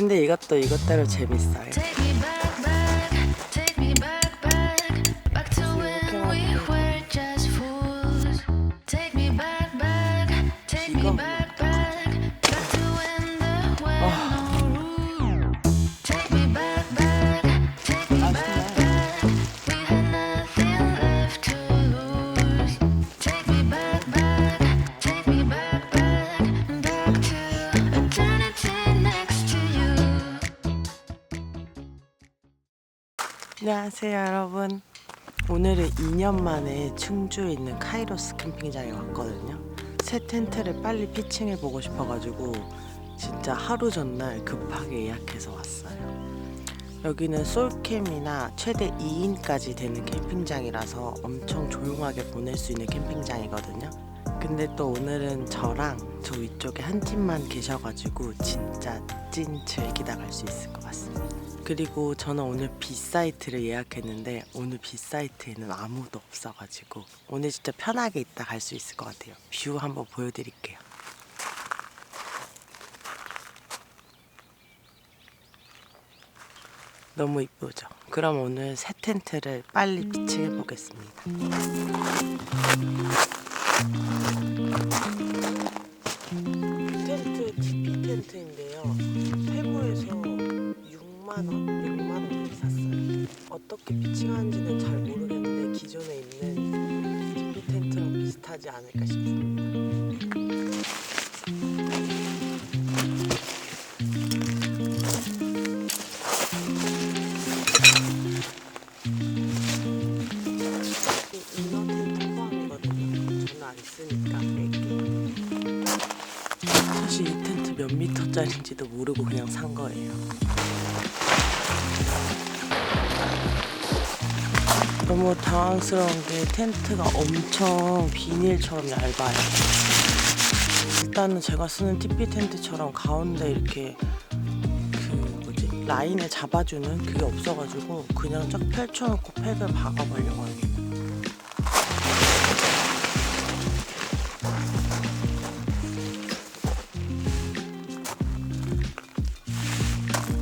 근데 이것도 이것대로 재밌어요. 안녕하세요 여러분. 오늘은 2년 만에 충주에 있는 카이로스 캠핑장에 왔거든요. 새 텐트를 빨리 피칭해보고 싶어가지고 진짜 하루 전날 급하게 예약해서 왔어요. 여기는 솔캠이나 최대 2인까지 되는 캠핑장이라서 엄청 조용하게 보낼 수 있는 캠핑장이거든요. 근데 또 오늘은 저랑 저 위쪽에 한 팀만 계셔가지고 진짜 찐 즐기다 갈 수 있을 것 같습니다. 그리고 저는 오늘 B사이트를 예약했는데 오늘 B사이트에는 아무도 없어가지고 오늘 진짜 편하게 있다 갈 수 있을 것 같아요. 뷰 한번 보여드릴게요. 너무 이쁘죠? 그럼 오늘 새 텐트를 빨리 피칭해 보겠습니다. 텐트 TP 텐트인데요. 세부에서 6만원 샀어요. 어떻게 피칭하는지는 잘 모르겠는데 기존에 있는 TP 텐트랑 비슷하지 않을까 싶습니다. 이너 텐트 포함이거든요. 저는 안 쓰니까 뺄게요. 사실 이 텐트 몇 미터짜리인지도 모르고 그냥 산 거예요. 너무 당황스러운 게 텐트가 엄청 비닐처럼 얇아요. 일단은 제가 쓰는 TP 텐트처럼 가운데 이렇게 라인을 잡아주는 그게 없어가지고 그냥 쫙 펼쳐놓고 팩을 박아보려고 합니다.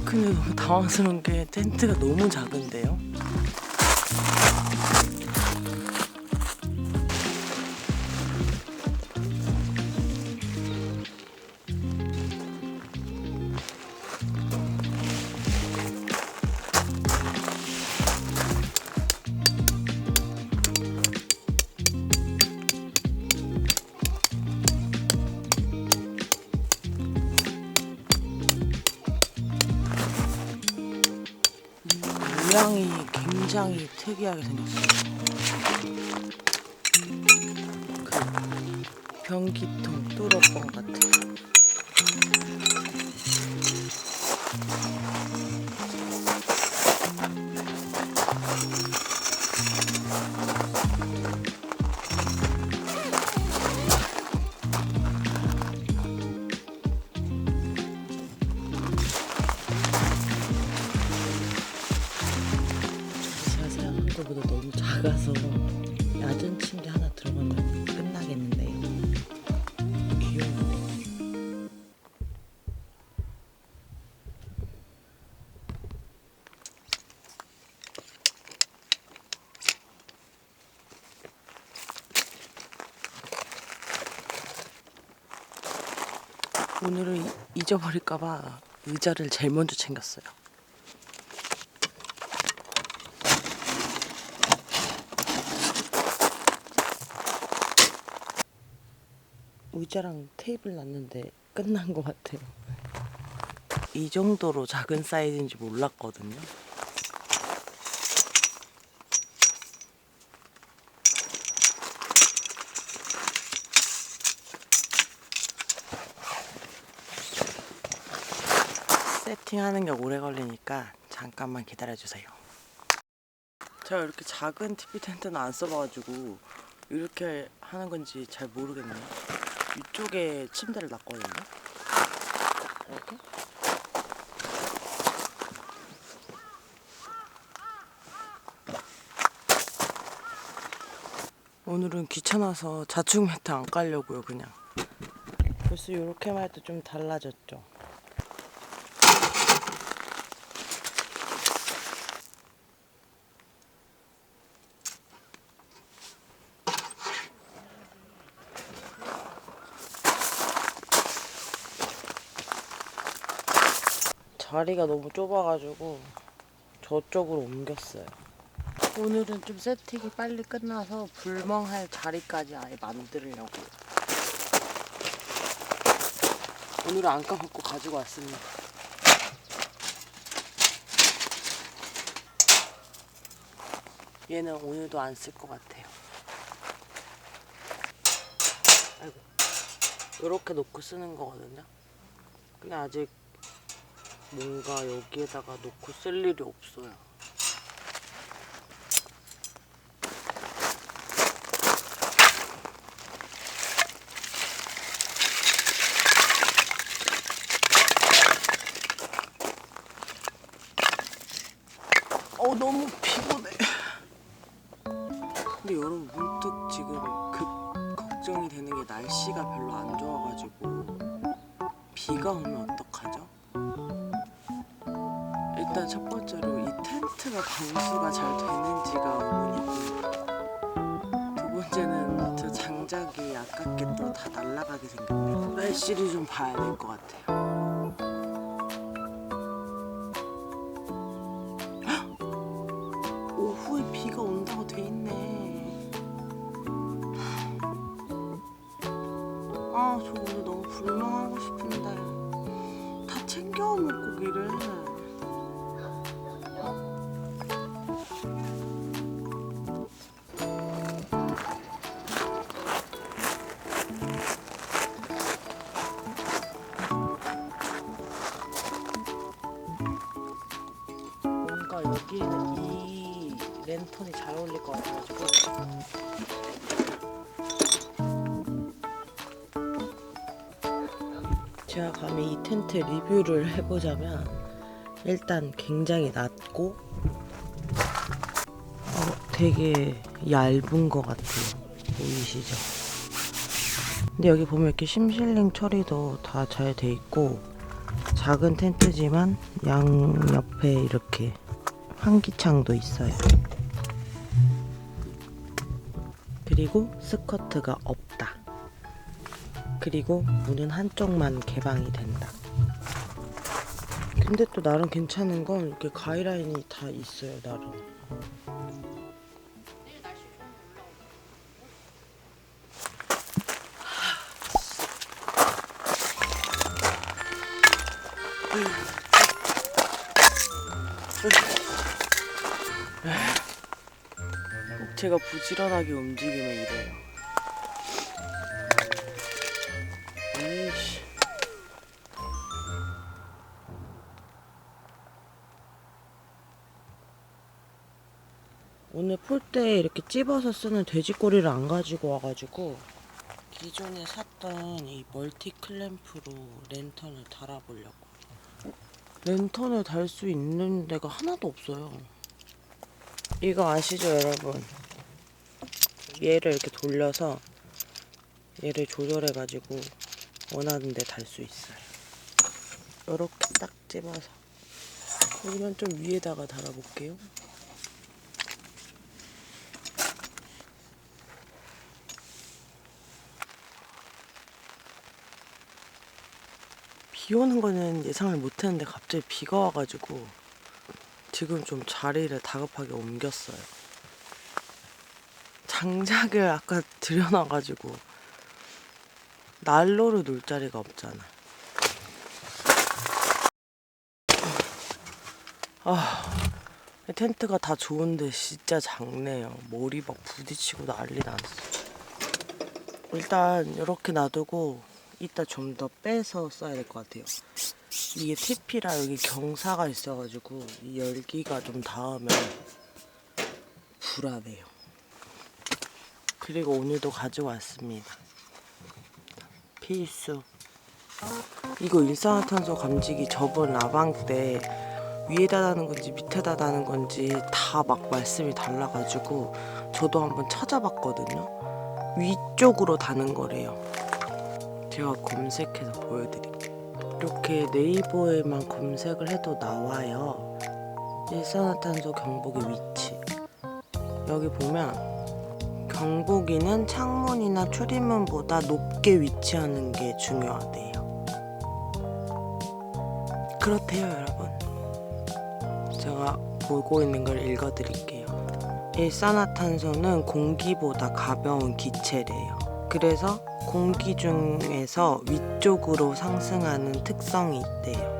근데 너무 당황스러운 게 텐트가 너무 작은데요? 모양이 굉장히 특이하게 생겼어요. 그 변기통 뚜러뻥 같은. 보다 너무 작아서 낮은 침대 하나 들어가면 끝나겠는데요. 귀여워. 오늘은 잊어버릴까봐 의자를 제일 먼저 챙겼어요. 의자랑 테이블 놨는데 끝난 것 같아요. 이 정도로 작은 사이즈인지 몰랐거든요. 세팅하는 게 오래 걸리니까 잠깐만 기다려주세요. 제가 이렇게 작은 TP 텐트는 안 써봐가지고 이렇게 하는 건지 잘 모르겠네요. 이쪽에 침대를 놨거든요. 이렇게. 오늘은 귀찮아서 자충 매트 안 깔려고요. 그냥 벌써 이렇게만 해도 좀 달라졌죠. 자리가 너무 좁아가지고 저쪽으로 옮겼어요. 오늘은 좀 세팅이 빨리 끝나서 불멍할 자리까지 아예 만들려고. 오늘은 안 까먹고 가지고 왔습니다. 얘는 오늘도 안 쓸 것 같아요. 아이고, 이렇게 놓고 쓰는 거거든요. 근데 아직 뭔가 여기에다가 놓고 쓸 일이 없어요. 너무 피곤해. 근데 여러분, 문득 지금 걱정이 되는 게 날씨가 별로 안 좋아가지고 비가 오면 어떡하죠? 일단 첫 번째로 이 텐트가 방수가 잘 되는지가 의문이고, 두 번째는 저 장작이 아깝게 또 다 날아가게 생겼네요. 날씨를 좀 봐야 될 것 같아요. 오후에 비가 온다고 돼 있네. 저 오늘 너무 불멍하고 싶은데 다 챙겨오면 고기를. 뭔가 여기에는 이 랜턴이 잘 어울릴 것 같아가지고 제가 감히 이 텐트 리뷰를 해보자면, 일단 굉장히 낮고 되게 얇은 것 같아요. 보이시죠? 근데 여기 보면 이렇게 심실링 처리도 다 잘 돼 있고, 작은 텐트지만 양 옆에 이렇게 환기창도 있어요. 그리고 스커트가 없다. 그리고 문은 한쪽만 개방이 된다. 근데 또 나름 괜찮은 건 이렇게 가이라인이 다 있어요, 나름. 제가 부지런하게 움직이면 이래요. 에이씨. 오늘 폴대에 이렇게 찝어서 쓰는 돼지꼬리를 안 가지고 와가지고 기존에 샀던 이 멀티 클램프로 랜턴을 달아보려고. 랜턴을 달 수 있는 데가 하나도 없어요. 이거 아시죠, 여러분? 얘를 이렇게 돌려서 얘를 조절해가지고 원하는 데 달 수 있어요. 이렇게 딱 집어서. 그러면 좀 위에다가 달아볼게요. 비 오는 거는 예상을 못했는데 갑자기 비가 와가지고 지금 좀 자리를 다급하게 옮겼어요. 장작을 아까 들여놔가지고 난로를 놓을 자리가 없잖아. 텐트가 다 좋은데 진짜 작네요. 머리 막 부딪히고 난리 났어. 일단 이렇게 놔두고 이따 좀 더 빼서 써야 될 것 같아요. 이게 TP라 여기 경사가 있어가지고 이 열기가 좀 닿으면 불안해요. 그리고 오늘도 가져왔습니다. 필수. 이거 일산화탄소 감지기 저번 라방 때 위에다 다는 건지 밑에다 다는 건지 다 막 말씀이 달라가지고 저도 한번 찾아봤거든요. 위쪽으로 다는 거래요. 제가 검색해서 보여드릴게요. 이렇게 네이버에만 검색을 해도 나와요. 일산화탄소 경보기 위치. 여기 보면 경보기는 창문이나 출입문보다 높게 위치하는 게 중요하대요. 그렇대요, 여러분. 제가 보고 있는 걸 읽어드릴게요. 일산화탄소는 공기보다 가벼운 기체래요. 그래서 공기 중에서 위쪽으로 상승하는 특성이 있대요.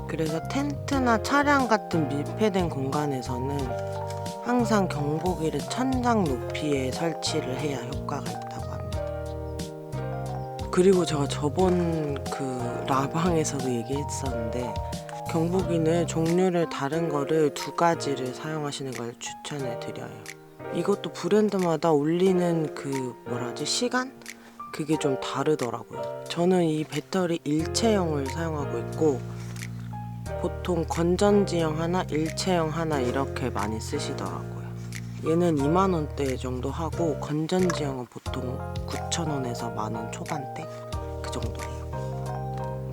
그래서 텐트나 차량 같은 밀폐된 공간에서는 항상 경보기를 천장 높이에 설치를 해야 효과가 있다고 합니다. 그리고 제가 저번 그 라방에서도 얘기했었는데 경보기는 종류를 다른 거를 2가지를 사용하시는 걸 추천해 드려요. 이것도 브랜드마다 울리는 그 시간? 그게 좀 다르더라고요. 저는 이 배터리 일체형을 사용하고 있고 보통 건전지형 하나, 일체형 하나 이렇게 많이 쓰시더라고요. 얘는 2만원대 정도 하고 건전지형은 보통 9,000원에서 만원 초반대 그 정도예요.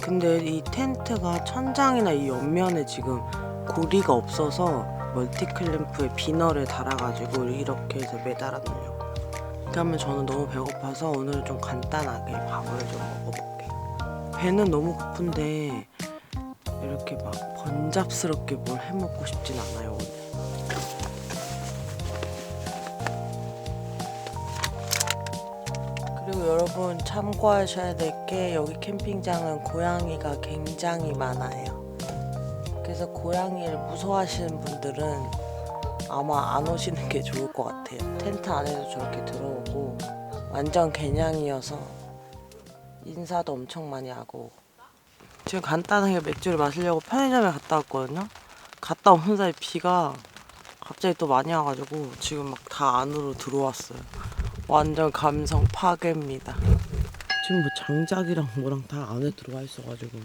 근데 이 텐트가 천장이나 이 옆면에 지금 고리가 없어서 멀티클램프에 비너를 달아가지고 이렇게 해서 매달아 놓으려고요. 그러면 저는 너무 배고파서 오늘 좀 간단하게 밥을 좀 먹어볼게요. 배는 너무 고픈데 이렇게 막 번잡스럽게 뭘 해먹고 싶진 않아요, 오늘. 그리고 여러분 참고하셔야 될 게 여기 캠핑장은 고양이가 굉장히 많아요. 그래서 고양이를 무서워하시는 분들은 아마 안 오시는 게 좋을 것 같아요. 텐트 안에도 저렇게 들어오고 완전 개냥이어서 인사도 엄청 많이 하고. 지금 간단하게 맥주를 마시려고 편의점에 갔다 왔거든요. 갔다 오는 사이 비가 갑자기 또 많이 와가지고 지금 막 다 안으로 들어왔어요. 완전 감성 파괴입니다. 지금 뭐 장작이랑 뭐랑 다 안에 들어와 있어가지고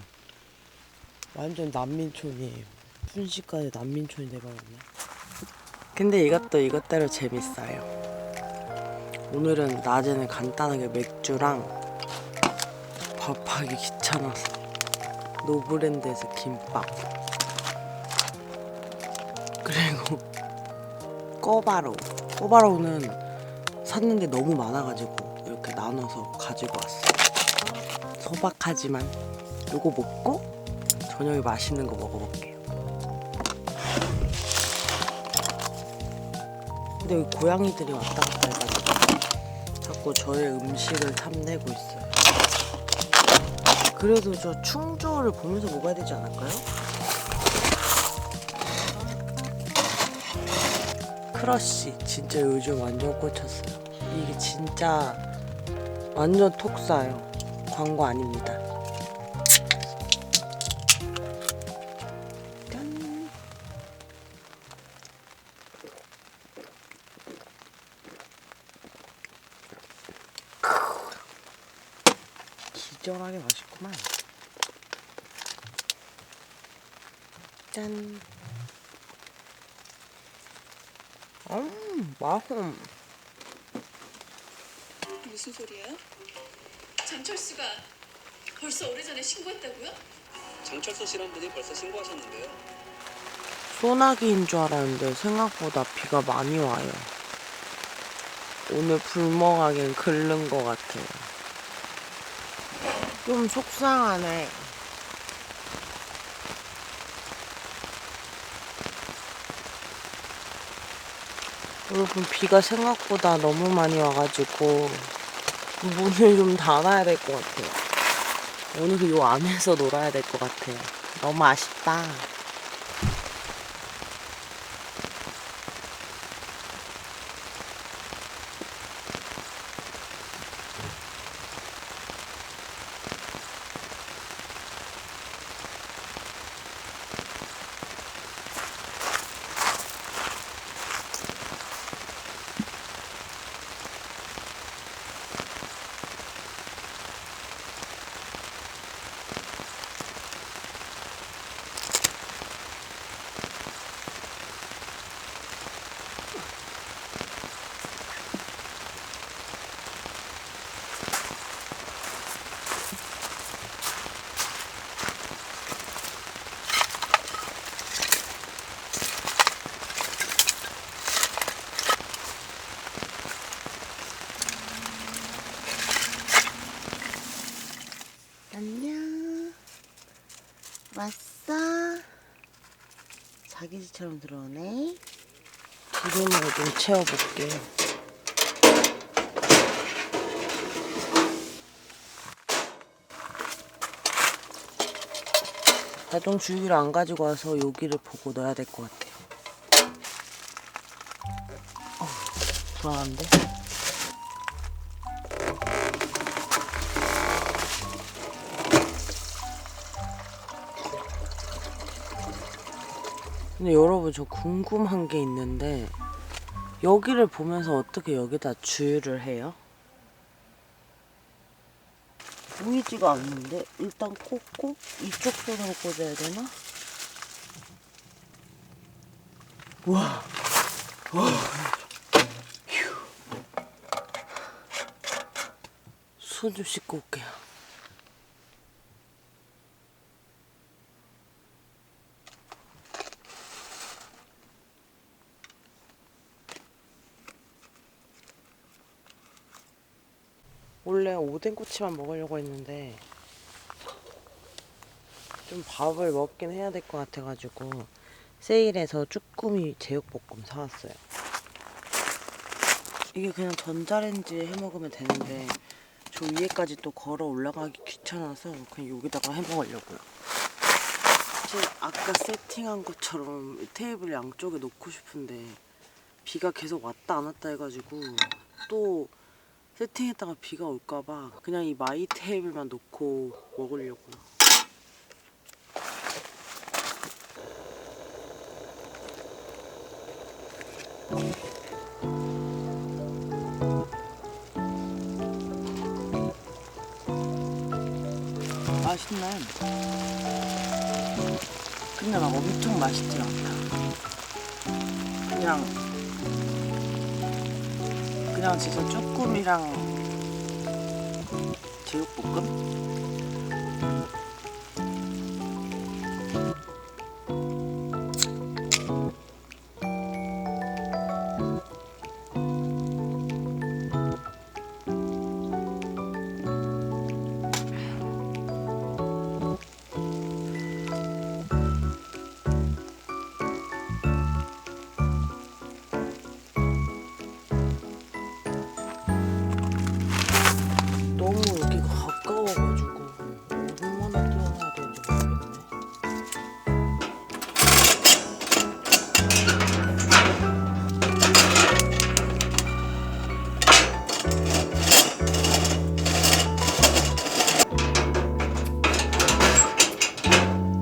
완전 난민촌이에요. 순식간에 난민촌이 돼버렸네. 근데 이것도 이것대로 재밌어요. 오늘은 낮에는 간단하게 맥주랑 밥하기 귀찮아서 노브랜드에서 김밥 그리고 꼬바로우는 샀는데 너무 많아가지고 이렇게 나눠서 가지고 왔어요. 소박하지만 이거 먹고 저녁에 맛있는 거 먹어볼게요. 근데 여기 고양이들이 왔다 갔다 해가지고 자꾸 저의 음식을 탐내고 있어요. 그래도 저 충주를 보면서 먹어야 되지 않을까요? 크러쉬 진짜 요즘 완전 꽂혔어요. 이게 진짜 완전 톡 쏴요. 광고 아닙니다. 짠. 기절하게 맛있구만. 짠. 맛있음. 무슨 소리야? 장철수가 벌써 오래전에 신고했다고요? 장철수 씨란 분이 벌써 신고하셨는데요. 소나기인 줄 알았는데 생각보다 비가 많이 와요. 오늘 불멍하긴 긁는 것 같아요. 좀 속상하네. 여러분 비가 생각보다 너무 많이 와가지고 문을 좀 닫아야 될 것 같아요. 오늘은 요 안에서 놀아야 될 것 같아요. 너무 아쉽다. 왔어? 자기 집처럼 들어오네. 기름으로 좀 채워볼게요. 자동 주유기를 안 가지고 와서 여기를 보고 넣어야 될 것 같아요. 불안한데? 근데 여러분, 저 궁금한 게 있는데 여기를 보면서 어떻게 여기다 주유를 해요? 보이지가 않는데 일단 꽂고 이쪽 손으로 꽂아야 되나? 우와. 손 좀 씻고 올게요. 원래 오뎅꼬치만 먹으려고 했는데 좀 밥을 먹긴 해야 될 것 같아가지고 세일해서 쭈꾸미 제육볶음 사왔어요. 이게 그냥 전자레인지에 해먹으면 되는데 저 위에까지 또 걸어 올라가기 귀찮아서 그냥 여기다가 해먹으려고요. 사실 아까 세팅한 것처럼 테이블 양쪽에 놓고 싶은데 비가 계속 왔다 안 왔다 해가지고 또 세팅했다가 비가 올까봐 그냥 이 마이 테이블만 놓고 먹으려고요. 맛있네. 근데 막 엄청 맛있진 않다. 그냥 진짜 쭈꾸미랑 제육볶음? 너무 여기가 가까워가지고 얼마나 뛰어나야 되는지 모르겠네.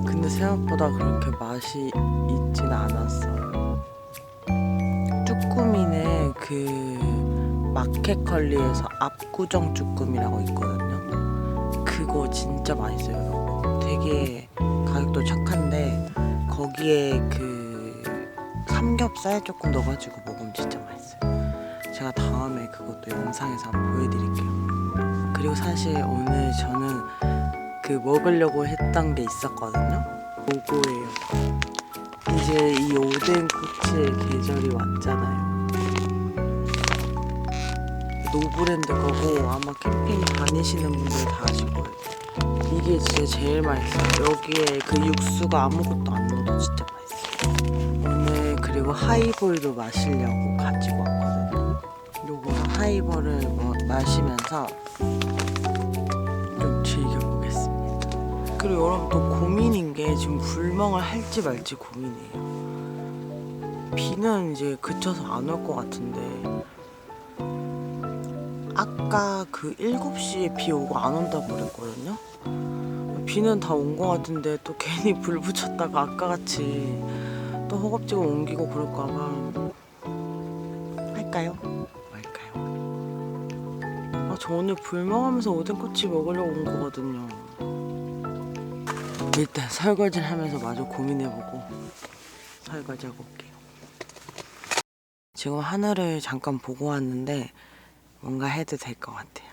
근데 생각보다 그렇게 맛이 있진 않았어요. 쭈꾸미는 그 마켓컬리에서 압구정 쭈꾸미라고 있거든요. 그거 진짜 맛있어요, 여러분. 되게 가격도 착한데 거기에 그 삼겹살 조금 넣어가지고 먹으면 진짜 맛있어요. 제가 다음에 그것도 영상에서 한번 보여드릴게요. 그리고 사실 오늘 저는 그 먹으려고 했던 게 있었거든요. 요거예요. 이제 이 오뎅꼬치의 계절이 왔잖아요. 노브랜드 거고 아마 캠핑 다니시는 분들 다 아실 거예요. 이게 진짜 제일 맛있어요. 여기에 그 육수가 아무것도 안 넣어도 진짜 맛있어요. 오늘 그리고 하이볼도 마시려고 가지고 왔거든요. 요거랑 하이볼을 마시면서 좀 즐겨보겠습니다. 그리고 여러분 또 고민인 게 지금 불멍을 할지 말지 고민이에요. 비는 이제 그쳐서 안 올 것 같은데 아까 그 7시에 비 오고 안 온다고 그랬거든요. 비는 다 온 것 같은데 또 괜히 불 붙였다가 아까같이 또 허겁지겁 옮기고 그럴까봐 할까요? 말까요? 저 오늘 불멍하면서 오뎅꼬치 먹으려고 온 거거든요. 일단 설거지를 하면서 마저 고민해보고 설거지하고 올게요. 지금 하늘을 잠깐 보고 왔는데 뭔가 해도 될 것 같아요.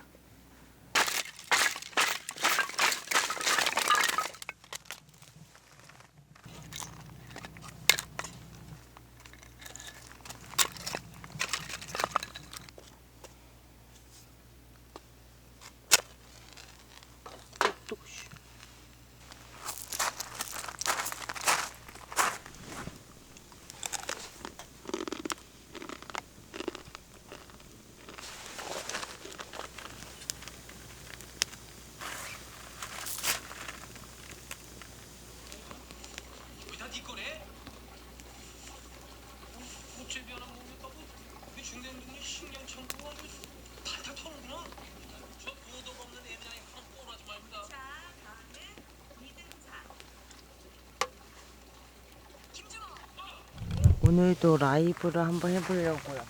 네 거네? 어째비 하나 모르겠다고 이 중대중이 신경 참고 아주 탈탈 털는구나. 저 의도가 없는 애미나이 하나 꼬라지 말입니다. 자, 다음은 이등차. 김준호. 오늘도 라이브를 한번 해보려고요.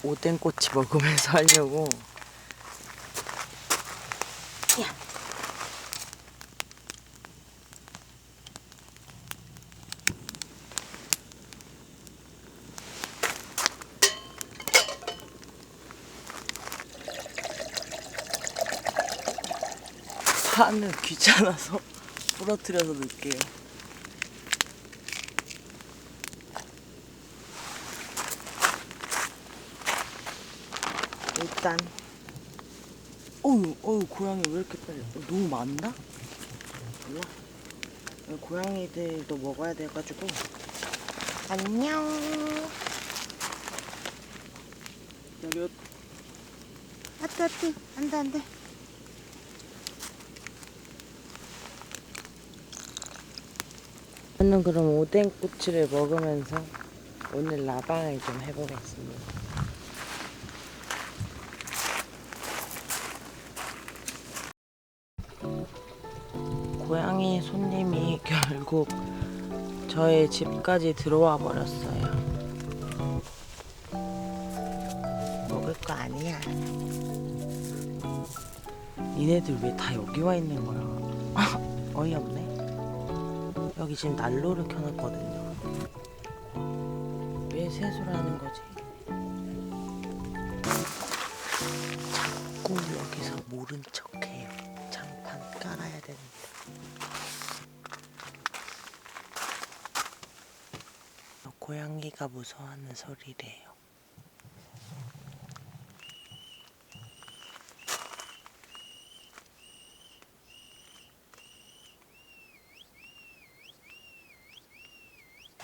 오뎅꼬치 먹으면서 하려고. 야. 판을 귀찮아서 부러뜨려서 넣을게요. 일단 어우 고양이 왜 이렇게 빨리 너무 많나? 몰라. 고양이들도 먹어야 돼가지고. 안녕. 여기 아뜨 안돼 저는 그럼 오뎅꼬치를 먹으면서 오늘 라방을 좀 해보겠습니다. 고양이 손님이 결국 저의 집까지 들어와 버렸어요. 먹을 거 아니야. 니네들 왜 다 여기 와 있는 거야? 어이없네. 여기 지금 난로를 켜놨거든요. 왜 세수를 하는 거지? 자꾸 여기서 모른 척해요. 장판 깔아야 되는데. 고양이가 무서워하는 소리래요.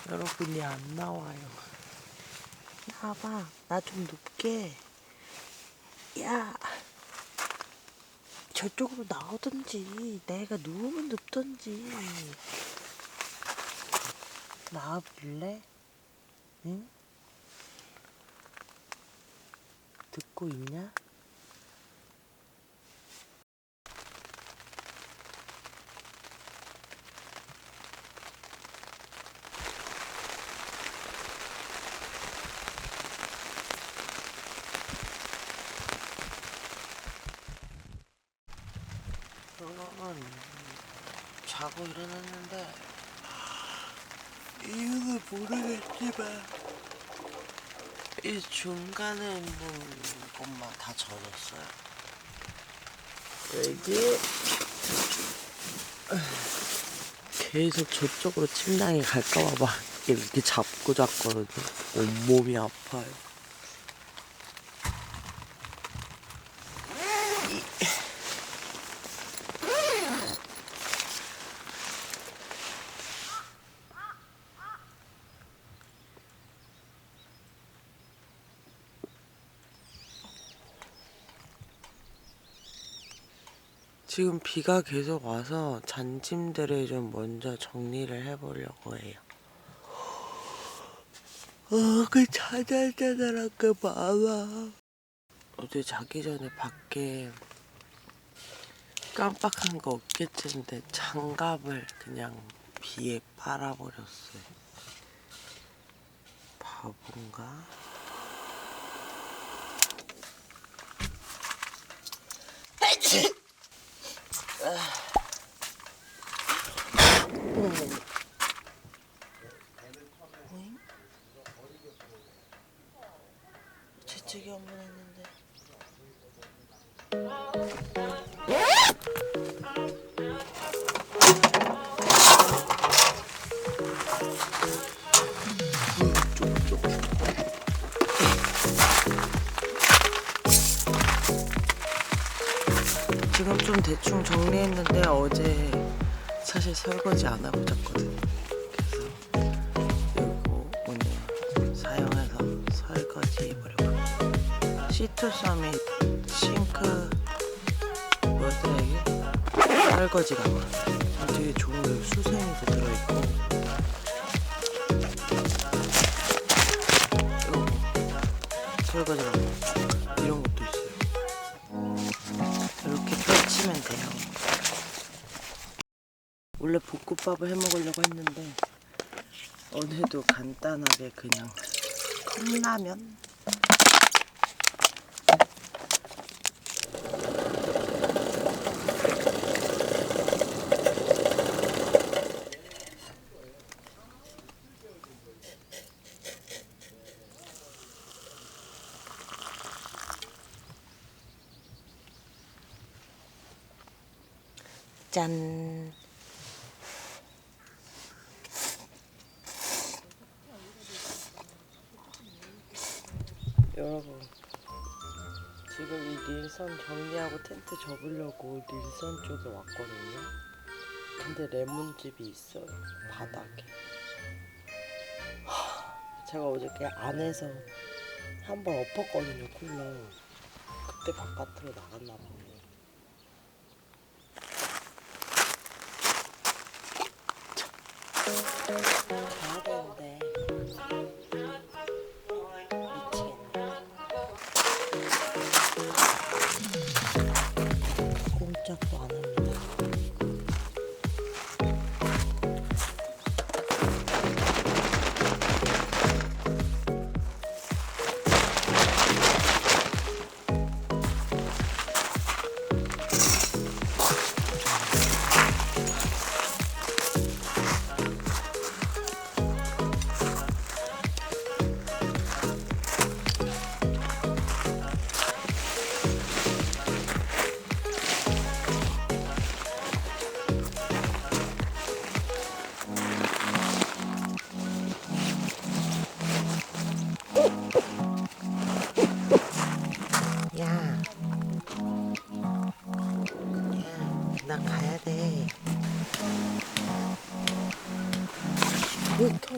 여러분이 안 나와요. 나와봐. 나 좀 눕게. 야. 저쪽으로 나오던지. 내가 누우면 눕던지. 나와볼래? 응? 듣고 있냐? 자고 일어났는데 이유는 모르겠지만 이 중간에 있는 것만 다 젖었어요. 여기 계속 저쪽으로 침낭에 갈까봐 막 이렇게 잡고 잤거든요. 온몸이 아파요. 지금 비가 계속 와서 잔짐들을 좀 먼저 정리를 해보려고 해요. 그 짜잘짜잘한 게 많아. 어제 자기 전에 밖에 깜빡한 거 없겠지 했는데 장갑을 그냥 비에 빨아버렸어요. 바본가? 재채기 한번 했는데 지금 좀 대충 정리했는데 어제 사실 설거지 안 하고 잤거든요. 그래서 이거 오늘 사용해서 설거지 해보려고. 시트 서밋 싱크 뭐였더라 이게? 설거지 가방. 되게 좋은 수세미도 원래 볶음밥을 해 먹으려고 했는데 오늘도 간단하게 그냥 컵라면. 짠. 여러분, 지금 이 릴선 정리하고 텐트 접으려고 릴선 쪽에 왔거든요. 근데 레몬즙이 있어요, 바닥에. 제가 어저께 안에서 한번 엎었거든요, 쿨러. 그때 바깥으로 나갔나 보네. 가야 되는데 미치겠네. 꼼짝도 안 합니다. 야, 나 가야 돼. 터.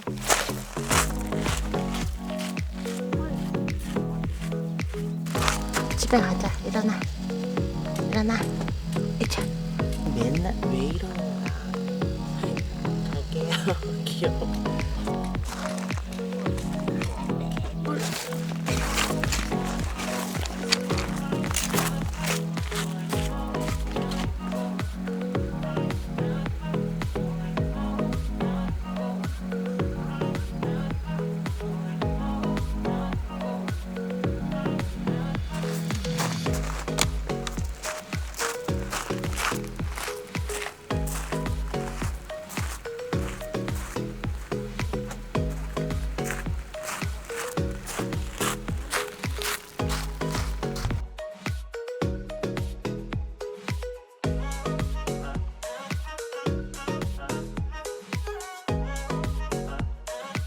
집에 가자. 일어나. 일어나. 이차. 맨날 왜 이러는 거야? 갈게요. 귀여워.